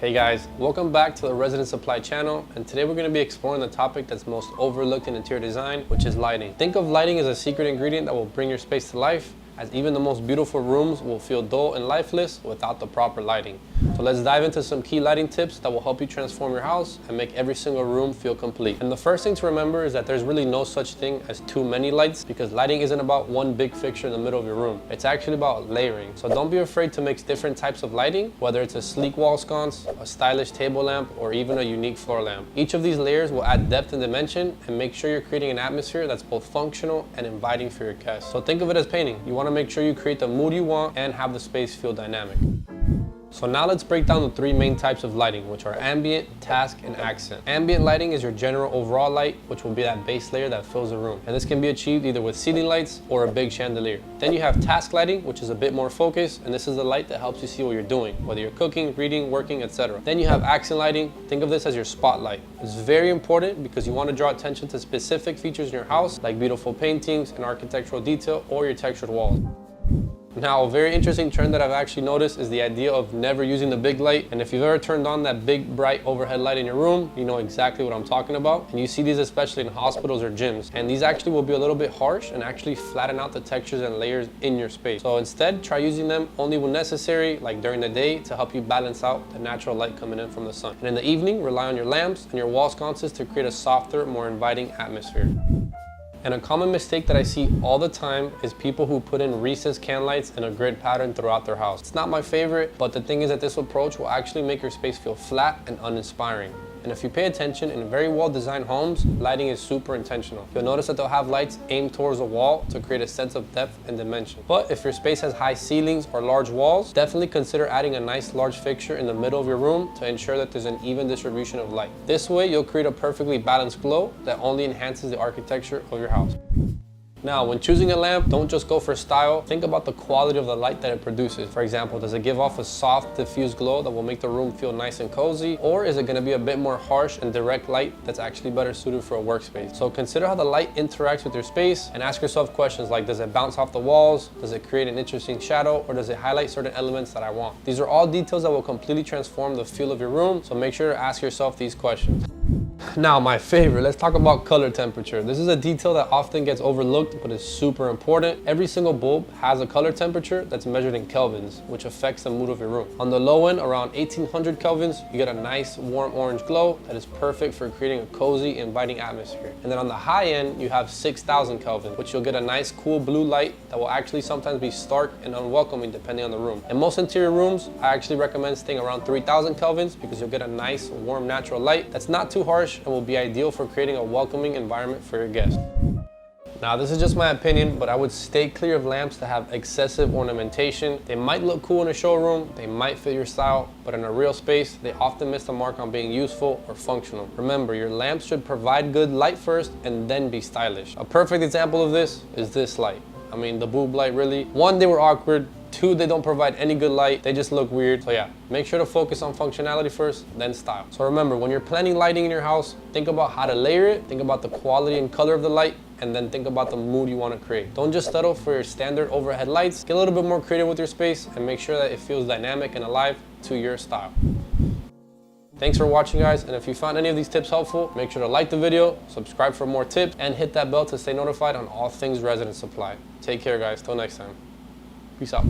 Hey guys, welcome back to the Resident Supply channel, and today we're going to be exploring the topic that's most overlooked in interior design, which is lighting. Think of lighting as a secret ingredient that will bring your space to life, as even the most beautiful rooms will feel dull and lifeless without the proper lighting. So let's dive into some key lighting tips that will help you transform your house and make every single room feel complete. And the first thing to remember is that there's really no such thing as too many lights, because lighting isn't about one big fixture in the middle of your room. It's actually about layering. So don't be afraid to mix different types of lighting, whether it's a sleek wall sconce, a stylish table lamp, or even a unique floor lamp. Each of these layers will add depth and dimension and make sure you're creating an atmosphere that's both functional and inviting for your guests. So think of it as painting. You want to make sure you create the mood you want and have the space feel dynamic. So now let's break down the three main types of lighting, which are ambient, task, and accent. Ambient lighting is your general overall light, which will be that base layer that fills the room. And this can be achieved either with ceiling lights or a big chandelier. Then you have task lighting, which is a bit more focused, and this is the light that helps you see what you're doing, whether you're cooking, reading, working, etc. Then you have accent lighting. Think of this as your spotlight. It's very important because you want to draw attention to specific features in your house, like beautiful paintings and architectural detail or your textured walls. Now, a very interesting trend that I've actually noticed is the idea of never using the big light. And if you've ever turned on that big bright overhead light in your room, you know exactly what I'm talking about. And you see these especially in hospitals or gyms. And these actually will be a little bit harsh and actually flatten out the textures and layers in your space. So instead, try using them only when necessary, like during the day, to help you balance out the natural light coming in from the sun. And in the evening, rely on your lamps and your wall sconces to create a softer, more inviting atmosphere. And a common mistake that I see all the time is people who put in recessed can lights in a grid pattern throughout their house. It's not my favorite, but the thing is that this approach will actually make your space feel flat and uninspiring. And if you pay attention, in very well-designed homes, lighting is super intentional. You'll notice that they'll have lights aimed towards the wall to create a sense of depth and dimension. But if your space has high ceilings or large walls, definitely consider adding a nice large fixture in the middle of your room to ensure that there's an even distribution of light. This way, you'll create a perfectly balanced glow that only enhances the architecture of your house. Now, when choosing a lamp, don't just go for style. Think about the quality of the light that it produces. For example, does it give off a soft, diffused glow that will make the room feel nice and cozy? Or is it going to be a bit more harsh and direct light that's actually better suited for a workspace? So consider how the light interacts with your space and ask yourself questions like, does it bounce off the walls? Does it create an interesting shadow? Or does it highlight certain elements that I want? These are all details that will completely transform the feel of your room, so make sure to ask yourself these questions. Now, my favorite, let's talk about color temperature. This is a detail that often gets overlooked, but is super important. Every single bulb has a color temperature that's measured in kelvins, which affects the mood of your room. On the low end, around 1800 kelvins, you get a nice warm orange glow that is perfect for creating a cozy, inviting atmosphere. And then on the high end, you have 6000 kelvin, which you'll get a nice cool blue light that will actually sometimes be stark and unwelcoming depending on the room. In most interior rooms, I actually recommend staying around 3000 kelvins because you'll get a nice, warm, natural light that's not too harsh and will be ideal for creating a welcoming environment for your guests. Now, this is just my opinion, but I would stay clear of lamps that have excessive ornamentation. They might look cool in a showroom, they might fit your style, but in a real space, they often miss the mark on being useful or functional. Remember, your lamps should provide good light first and then be stylish. A perfect example of this is this light. I mean, the boob light, really. One, they were awkward. Two, they don't provide any good light. They just look weird. So yeah, make sure to focus on functionality first, then style. So remember, when you're planning lighting in your house, think about how to layer it, think about the quality and color of the light, and then think about the mood you want to create. Don't just settle for your standard overhead lights. Get a little bit more creative with your space and make sure that it feels dynamic and alive to your style. Thanks for watching, guys, and if you found any of these tips helpful, make sure to like the video, subscribe for more tips, and hit that bell to stay notified on all things Resident Supply. Take care, guys. Till next time. Peace out.